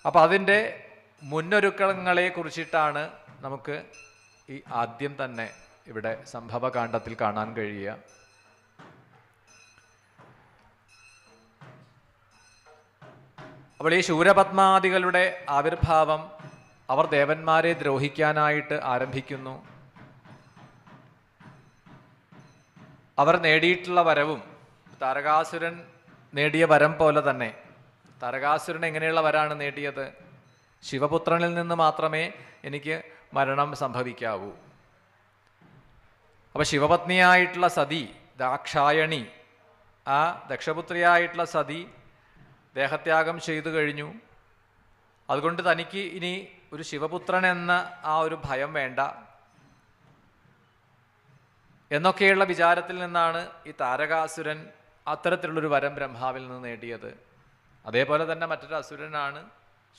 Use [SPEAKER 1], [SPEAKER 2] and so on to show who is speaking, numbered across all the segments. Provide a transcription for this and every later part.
[SPEAKER 1] അപ്പം അതിൻ്റെ മുന്നൊരുക്കങ്ങളെ കുറിച്ചിട്ടാണ് നമുക്ക് ഈ ആദ്യം തന്നെ ഇവിടെ സംഭവകാണ്ഡത്തിൽ കാണാൻ കഴിയുക. അപ്പോൾ ഈ ശൂരപത്മാദികളുടെ ആവിർഭാവം അവർ ദേവന്മാരെ ദ്രോഹിക്കാനായിട്ട് ആരംഭിക്കുന്നു. അവർ നേടിയിട്ടുള്ള വരവും താരകാസുരൻ നേടിയ വരം പോലെ തന്നെ. താരകാസുരൻ എങ്ങനെയുള്ള വരാണ് നേടിയത്? ശിവപുത്രനിൽ നിന്ന് മാത്രമേ എനിക്ക് മരണം സംഭവിക്കാവൂ. അപ്പോൾ ശിവപത്നിയായിട്ടുള്ള സതി ദാക്ഷായണി, ആ ദക്ഷപുത്രിയായിട്ടുള്ള സതി ദേഹത്യാഗം ചെയ്തു കഴിഞ്ഞു. അതുകൊണ്ട് തനിക്ക് ഇനി ഒരു ശിവപുത്രൻ എന്ന ആ ഒരു ഭയം വേണ്ട എന്നൊക്കെയുള്ള വിചാരത്തിൽ നിന്നാണ് ഈ താരകാസുരൻ അത്തരത്തിലുള്ളൊരു വരം ബ്രഹ്മാവിൽ നിന്ന് നേടിയത്. അതേപോലെ തന്നെ മറ്റൊരു അസുരനാണ്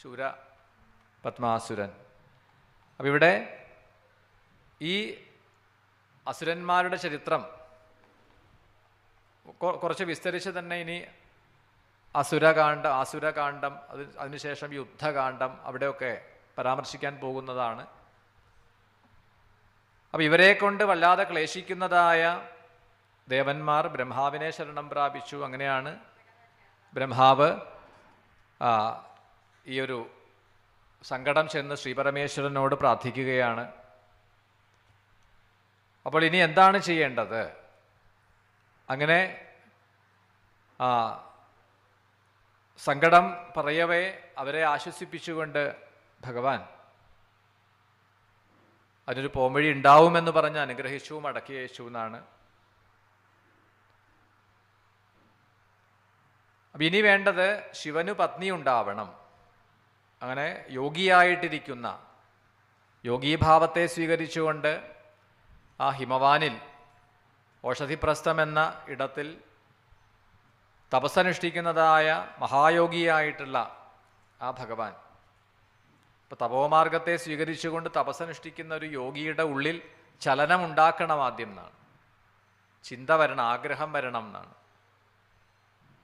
[SPEAKER 1] ശൂരപത്മാസുരൻ. അപ്പം ഇവിടെ ഈ അസുരന്മാരുടെ ചരിത്രം കുറച്ച് വിസ്തരിച്ച് തന്നെ ഇനി ആസുരകാന്ഡം അതിനുശേഷം യുദ്ധകാന്ഡം അവിടെയൊക്കെ പരാമർശിക്കാൻ പോകുന്നതാണ്. അപ്പം ഇവരെ കൊണ്ട് വല്ലാതെ ക്ലേശിക്കുന്നതായ ദേവന്മാർ ബ്രഹ്മാവിനെ ശരണം പ്രാപിച്ചു. അങ്ങനെയാണ് ബ്രഹ്മാവ് ഈ ഒരു സങ്കടം ചെന്ന് ശ്രീപരമേശ്വരനോട് പ്രാർത്ഥിക്കുകയാണ്. അപ്പോൾ ഇനി എന്താണ് ചെയ്യേണ്ടത്? അങ്ങനെ സങ്കടം പറയവേ അവരെ ആശ്വസിപ്പിച്ചുകൊണ്ട് ഭഗവാൻ അതിനൊരു പോംവഴി ഉണ്ടാവുമെന്ന് പറഞ്ഞ് അനുഗ്രഹിച്ചു, മടക്കി അയച്ചു എന്നാണ്. അപ്പം ഇനി വേണ്ടത് ശിവന് പത്നി ഉണ്ടാവണം. അങ്ങനെ യോഗിയായിട്ടിരിക്കുന്ന യോഗീഭാവത്തെ സ്വീകരിച്ചുകൊണ്ട് ആ ഹിമവാനിൽ ഓഷധിപ്രസ്ഥം എന്ന ഇടത്തിൽ തപസ്സനുഷ്ഠിക്കുന്നതായ മഹായോഗിയായിട്ടുള്ള ആ ഭഗവാൻ, ഇപ്പം തപോമാർഗത്തെ സ്വീകരിച്ചുകൊണ്ട് തപസ്സനുഷ്ഠിക്കുന്ന ഒരു യോഗിയുടെ ഉള്ളിൽ ചലനം ഉണ്ടാക്കണം ആദ്യം എന്നാണ്. ചിന്ത വരണം, ആഗ്രഹം വരണം എന്നാണ്.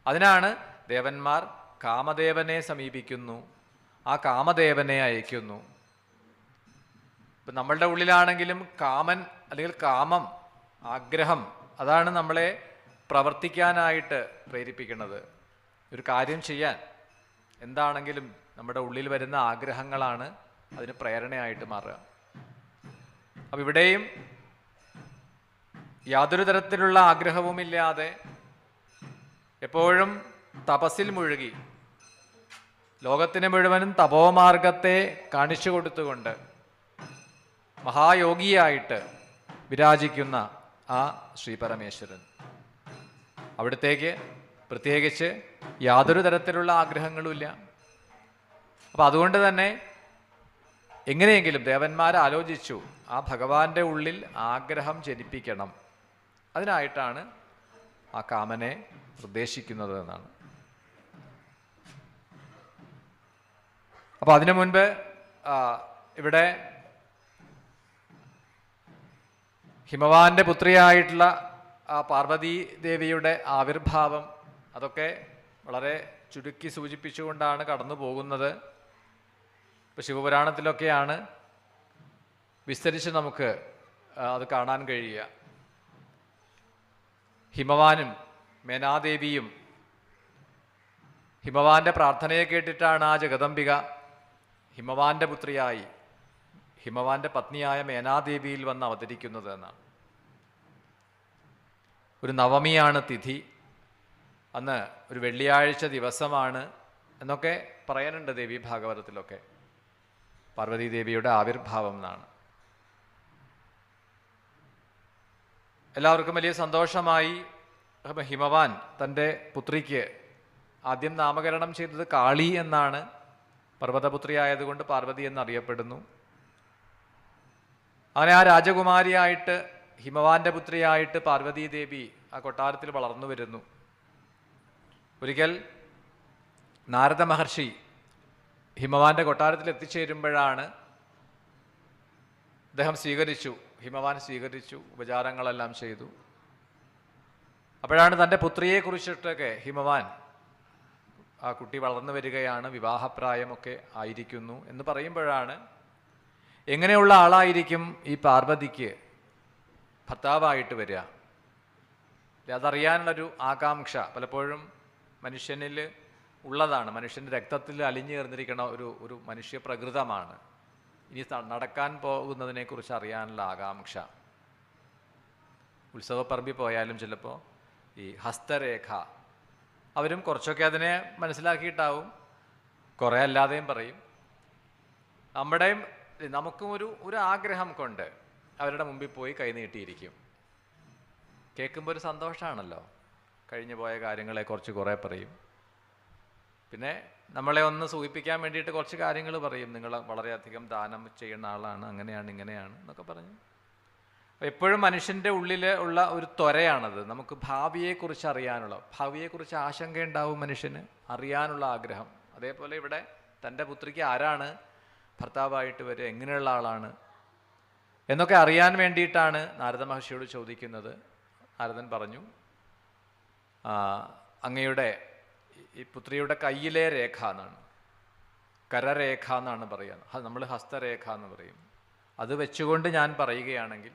[SPEAKER 1] അതിനാണ് ദേവന്മാർ കാമദേവനെ സമീപിക്കുന്നു, ആ കാമദേവനെ അയക്കുന്നു. ഇപ്പം നമ്മളുടെ ഉള്ളിലാണെങ്കിലും കാമൻ അല്ലെങ്കിൽ കാമം, ആഗ്രഹം, അതാണ് നമ്മളെ പ്രവർത്തിക്കാനായിട്ട് പ്രേരിപ്പിക്കുന്നത്. ഒരു കാര്യം ചെയ്യാൻ എന്താണെങ്കിലും നമ്മുടെ ഉള്ളിൽ വരുന്ന ആഗ്രഹങ്ങളാണ് അതിന് പ്രേരണയായിട്ട് മാറുക. അപ്പം ഇവിടെയും യാതൊരു തരത്തിലുള്ള ആഗ്രഹവുമില്ലാതെ എപ്പോഴും തപസ്സിൽ മുഴുകി ലോകത്തിന് മുഴുവനും തപോമാർഗത്തെ കാണിച്ചു കൊടുത്തുകൊണ്ട് മഹായോഗിയായിട്ട് വിരാജിക്കുന്ന ആ ശ്രീപരമേശ്വരൻ, അവിടത്തേക്ക് പ്രത്യേകിച്ച് യാതൊരു തരത്തിലുള്ള ആഗ്രഹങ്ങളുമില്ല. അപ്പം അതുകൊണ്ട് തന്നെ എങ്ങനെയെങ്കിലും ദേവന്മാർ ആലോചിച്ചു ആ ഭഗവാന്റെ ഉള്ളിൽ ആഗ്രഹം ജനിപ്പിക്കണം. അതിനായിട്ടാണ് ആ കാമനെ നിർദ്ദേശിക്കുന്നത് എന്നാണ്. അപ്പം അതിനു മുൻപ് ഇവിടെ ഹിമവാന്റെ പുത്രിയായിട്ടുള്ള ആ പാർവതി ദേവിയുടെ ആവിർഭാവം അതൊക്കെ വളരെ ചുരുക്കി സൂചിപ്പിച്ചുകൊണ്ടാണ് കടന്നു പോകുന്നത്. ഇപ്പോൾ ശിവപുരാണത്തിലൊക്കെയാണ് വിസ്തരിച്ച് നമുക്ക് അത് കാണാൻ കഴിയുക. ഹിമവാനും മേനാദേവിയും ഹിമവാന്റെ പ്രാർത്ഥനയെ കേട്ടിട്ടാണ് ആ ജഗദംബിക ഹിമവാന്റെ പുത്രിയായി ഹിമവാന്റെ പത്നിയായ മേനാദേവിയിൽ വന്ന് അവതരിക്കുന്നത് എന്നാണ്. ഒരു നവമിയാണ് തിഥി, അന്ന് ഒരു വെള്ളിയാഴ്ച ദിവസമാണ് എന്നൊക്കെ പറയാനുണ്ട് ദേവി ഭാഗവതത്തിലൊക്കെ. പാർവതീദേവിയുടെ ആവിർഭാവം എന്നാണ്. എല്ലാവർക്കും വലിയ സന്തോഷമായി. ഹിമവാൻ തൻ്റെ പുത്രിക്ക് ആദ്യം നാമകരണം ചെയ്തത് കാളി എന്നാണ്. പർവ്വതപുത്രി ആയതുകൊണ്ട് പാർവതി എന്നറിയപ്പെടുന്നു. അങ്ങനെ ആ രാജകുമാരിയായിട്ട് ഹിമവാന്റെ പുത്രിയായിട്ട് പാർവതീദേവി ആ കൊട്ടാരത്തിൽ വളർന്നു വരുന്നു. ഒരിക്കൽ നാരദ മഹർഷി ഹിമവാന്റെ കൊട്ടാരത്തിൽ എത്തിച്ചേരുമ്പോഴാണ് അദ്ദേഹം ഹിമവാൻ സ്വീകരിച്ചു, ഉപചാരങ്ങളെല്ലാം ചെയ്തു. അപ്പോഴാണ് തൻ്റെ പുത്രിയെക്കുറിച്ചിട്ടൊക്കെ ഹിമവാൻ ആ കുട്ടി വളർന്നു വരികയാണ്, വിവാഹപ്രായമൊക്കെ ആയിരിക്കുന്നു എന്ന് പറയുമ്പോഴാണ് എങ്ങനെയുള്ള ആളായിരിക്കും ഈ പാർവതിക്ക് ഭർത്താവായിട്ട് വരിക. അതറിയാനുള്ളൊരു ആകാംക്ഷ പലപ്പോഴും മനുഷ്യനിൽ ഉള്ളതാണ്. മനുഷ്യൻ്റെ രക്തത്തിൽ അലിഞ്ഞു ചേർന്നിരിക്കുന്ന ഒരു മനുഷ്യ പ്രകൃതമാണ് ഇനി നടക്കാൻ പോകുന്നതിനെക്കുറിച്ച് അറിയാനുള്ള ആകാംക്ഷ. ഉത്സവപ്പറമ്പിൽ പോയാലും ചിലപ്പോൾ ഈ ഹസ്തരേഖ അവരും കുറച്ചൊക്കെ അതിനെ മനസ്സിലാക്കിയിട്ടാവും, കുറേ അല്ലാതെയും പറയും. നമുക്കും ഒരു ആഗ്രഹം കൊണ്ട് അവരുടെ മുമ്പിൽ പോയി കൈനീട്ടിയിരിക്കും. കേൾക്കുമ്പോൾ ഒരു സന്തോഷമാണല്ലോ. കഴിഞ്ഞു പോയ കാര്യങ്ങളെക്കുറിച്ച് കുറേ പറയും. പിന്നെ നമ്മളെ ഒന്ന് സൂചിപ്പിക്കാൻ വേണ്ടിയിട്ട് കുറച്ച് കാര്യങ്ങൾ പറയും. നിങ്ങൾ വളരെയധികം ദാനം ചെയ്യുന്ന ആളാണ്, അങ്ങനെയാണ് ഇങ്ങനെയാണ് എന്നൊക്കെ പറഞ്ഞു. എപ്പോഴും മനുഷ്യൻ്റെ ഉള്ളിൽ ഉള്ള ഒരു ത്വരയാണത്. നമുക്ക് ഭാവിയെക്കുറിച്ച് അറിയാനുള്ള, ഭാവിയെക്കുറിച്ച് ആശങ്കയുണ്ടാവും മനുഷ്യന്, അറിയാനുള്ള ആഗ്രഹം. അതേപോലെ ഇവിടെ തൻ്റെ പുത്രിക്ക് ആരാണ് ഭർത്താവായിട്ട് വരിക, എങ്ങനെയുള്ള ആളാണ് എന്നൊക്കെ അറിയാൻ വേണ്ടിയിട്ടാണ് നാരദ മഹർഷിയോട് ചോദിക്കുന്നത്. നാരദൻ പറഞ്ഞു, അങ്ങയുടെ ഈ പുത്രിയുടെ കയ്യിലെ രേഖ എന്നാണ്, കരരേഖ എന്നാണ് പറയുക. അത് നമ്മൾ ഹസ്തരേഖ എന്ന് പറയും. അത് വെച്ചുകൊണ്ട് ഞാൻ പറയുകയാണെങ്കിൽ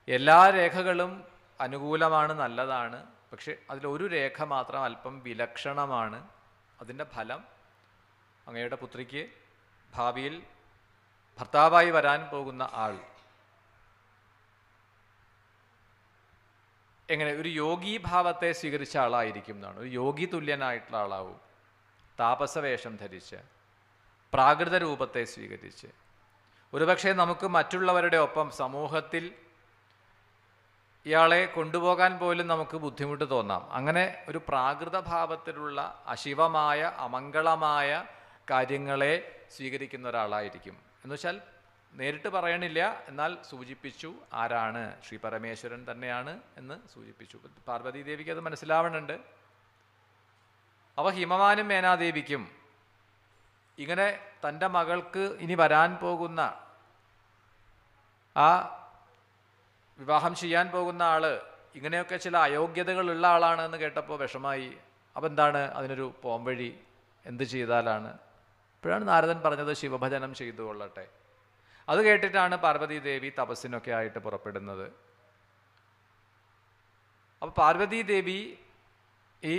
[SPEAKER 1] എല്ലാ രേഖകളും അനുകൂലമാണ്, നല്ലതാണ്. പക്ഷെ അതിലൊരു രേഖ മാത്രം അല്പം വിലക്ഷണമാണ്. അതിൻ്റെ ഫലം അങ്ങയുടെ പുത്രിക്ക് ഭാവിയിൽ ഭർത്താവായി വരാൻ പോകുന്ന ആൾ എങ്ങനെ ഒരു യോഗീഭാവത്തെ സ്വീകരിച്ച ആളായിരിക്കും എന്നാണ്. ഒരു യോഗി തുല്യനായിട്ടുള്ള ആളാവും. താപസവേഷം ധരിച്ച് പ്രാകൃത രൂപത്തെ സ്വീകരിച്ച് ഒരുപക്ഷെ നമുക്ക് മറ്റുള്ളവരുടെ ഒപ്പം സമൂഹത്തിൽ ഇയാളെ കൊണ്ടുപോകാൻ പോലും നമുക്ക് ബുദ്ധിമുട്ട് തോന്നാം. അങ്ങനെ ഒരു പ്രാകൃത ഭാവത്തിലുള്ള അശിവമായ അമംഗളമായ കാര്യങ്ങളെ സ്വീകരിക്കുന്ന ഒരാളായിരിക്കും. എന്നുവെച്ചാൽ നേരിട്ട് പറയണില്ല, എന്നാൽ സൂചിപ്പിച്ചു ആരാണ്, ശ്രീ പരമേശ്വരൻ തന്നെയാണ് എന്ന് സൂചിപ്പിച്ചു. പാർവതി ദേവിക്ക് അത് മനസ്സിലാവുന്നുണ്ട്. അവ ഹിമവാനും മേനാദേവിക്കും ഇങ്ങനെ തൻ്റെ മകൾക്ക് ഇനി വരാൻ പോകുന്ന ആ വിവാഹം ചെയ്യാൻ പോകുന്ന ആള് ഇങ്ങനെയൊക്കെ ചില അയോഗ്യതകളുള്ള ആളാണ് എന്ന് കേട്ടപ്പോൾ വിഷമായി. അപ്പം എന്താണ് അതിനൊരു പോംവഴി, എന്ത് ചെയ്താലാണ്? അപ്പോഴാണ് നാരദൻ പറഞ്ഞത് ശിവഭജനം ചെയ്തു കൊള്ളട്ടെ. അത് കേട്ടിട്ടാണ് പാർവതി ദേവി തപസ്സിനൊക്കെ ആയിട്ട് പുറപ്പെടുന്നത്. അപ്പോൾ പാർവതി ദേവി ഈ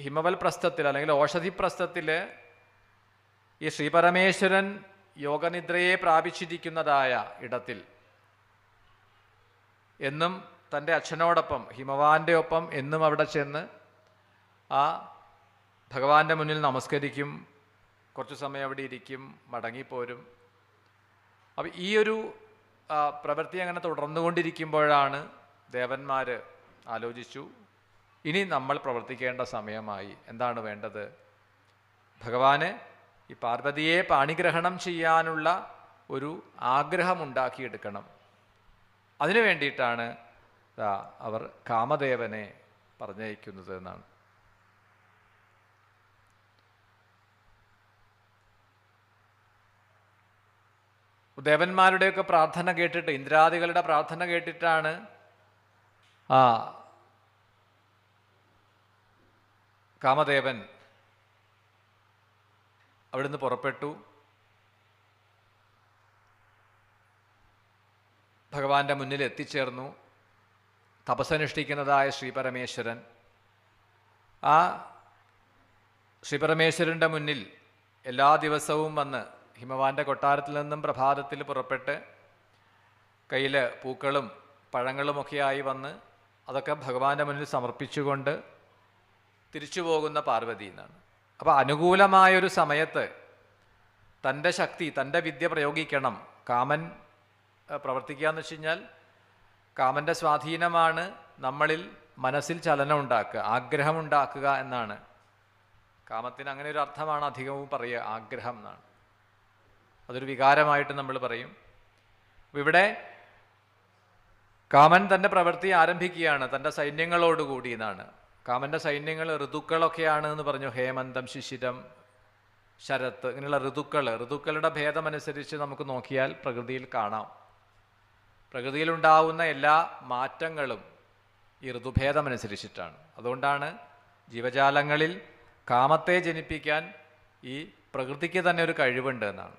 [SPEAKER 1] ഹിമവൽ പ്രസ്ഥത്തിൽ അല്ലെങ്കിൽ ഓഷധി പ്രസ്ഥത്തിൽ ഈ ശ്രീപരമേശ്വരൻ യോഗനിദ്രയെ പ്രാപിച്ചിരിക്കുന്നതായ ഇടത്തിൽ എന്നും തൻ്റെ അച്ഛനോടൊപ്പം ഹിമവാന്റെ ഒപ്പം എന്നും അവിടെ ചെന്ന് ആ ഭഗവാന്റെ മുന്നിൽ നമസ്കരിക്കും, കുറച്ചു സമയം അവിടെ ഇരിക്കും, മടങ്ങിപ്പോരും. അപ്പം ഈ ഒരു പ്രവൃത്തി അങ്ങനെ തുടർന്നുകൊണ്ടിരിക്കുമ്പോഴാണ് ദേവന്മാർ ആലോചിച്ചു, ഇനി നമ്മൾ പ്രവർത്തിക്കേണ്ട സമയമായി. എന്താണ് വേണ്ടത്? ഭഗവാന് ഈ പാർവതിയെ പാണിഗ്രഹണം ചെയ്യാനുള്ള ഒരു ആഗ്രഹമുണ്ടാക്കിയെടുക്കണം. അതിനു വേണ്ടിയിട്ടാണ് അവർ കാമദേവനെ പറഞ്ഞയക്കുന്നത് എന്നാണ്. ദേവന്മാരുടെയൊക്കെ പ്രാർത്ഥന കേട്ടിട്ട്, ഇന്ദ്രാദികളുടെ പ്രാർത്ഥന കേട്ടിട്ടാണ് കാമദേവൻ അവിടുന്ന് പുറപ്പെട്ടു. ഭഗവാന്റെ മുന്നിൽ എത്തിച്ചേർന്നു. തപസ്സനുഷ്ഠിക്കുന്നതായ ശ്രീപരമേശ്വരൻ, ആ ശ്രീപരമേശ്വരൻ്റെ മുന്നിൽ എല്ലാ ദിവസവും വന്ന് ഹിമവാന്റെ കൊട്ടാരത്തിൽ നിന്നും പ്രഭാതത്തിൽ പുറപ്പെട്ട് കയ്യിൽ പൂക്കളും പഴങ്ങളുമൊക്കെയായി വന്ന് അതൊക്കെ ഭഗവാന്റെ മുന്നിൽ സമർപ്പിച്ചുകൊണ്ട് തിരിച്ചു പോകുന്ന പാർവതി എന്നാണ്. അപ്പോൾ അനുകൂലമായൊരു സമയത്ത് തൻ്റെ ശക്തി, തൻ്റെ വിദ്യ പ്രയോഗിക്കണം. കാമൻ പ്രവർത്തിക്കുക എന്ന് വെച്ച് കഴിഞ്ഞാൽ കാമൻ്റെ സ്വാധീനമാണ് നമ്മളിൽ മനസ്സിൽ ചലനം ഉണ്ടാക്കുക, ആഗ്രഹമുണ്ടാക്കുക എന്നാണ്. കാമത്തിന് അങ്ങനെ ഒരു അർത്ഥമാണ് അധികവും പറയുക, ആഗ്രഹം എന്നാണ്. അതൊരു വികാരമായിട്ട് നമ്മൾ പറയും. അപ്പോൾ ഇവിടെ കാമൻ തൻ്റെ പ്രവൃത്തി ആരംഭിക്കുകയാണ് തൻ്റെ സൈന്യങ്ങളോടുകൂടി എന്നാണ്. കാമൻ്റെ സൈന്യങ്ങൾ ഋതുക്കളൊക്കെയാണ് എന്ന് പറഞ്ഞു. ഹേമന്തം, ശിശിരം, ശരത്ത്, ഇങ്ങനെയുള്ള ഋതുക്കളുടെ ഭേദമനുസരിച്ച് നമുക്ക് നോക്കിയാൽ പ്രകൃതിയിൽ കാണാം. പ്രകൃതിയിലുണ്ടാവുന്ന എല്ലാ മാറ്റങ്ങളും ഈ ഋതുഭേദമനുസരിച്ചിട്ടാണ്. അതുകൊണ്ടാണ് ജീവജാലങ്ങളിൽ കാമത്തെ ജനിപ്പിക്കാൻ ഈ പ്രകൃതിക്ക് തന്നെ ഒരു കഴിവുണ്ട് എന്നാണ്.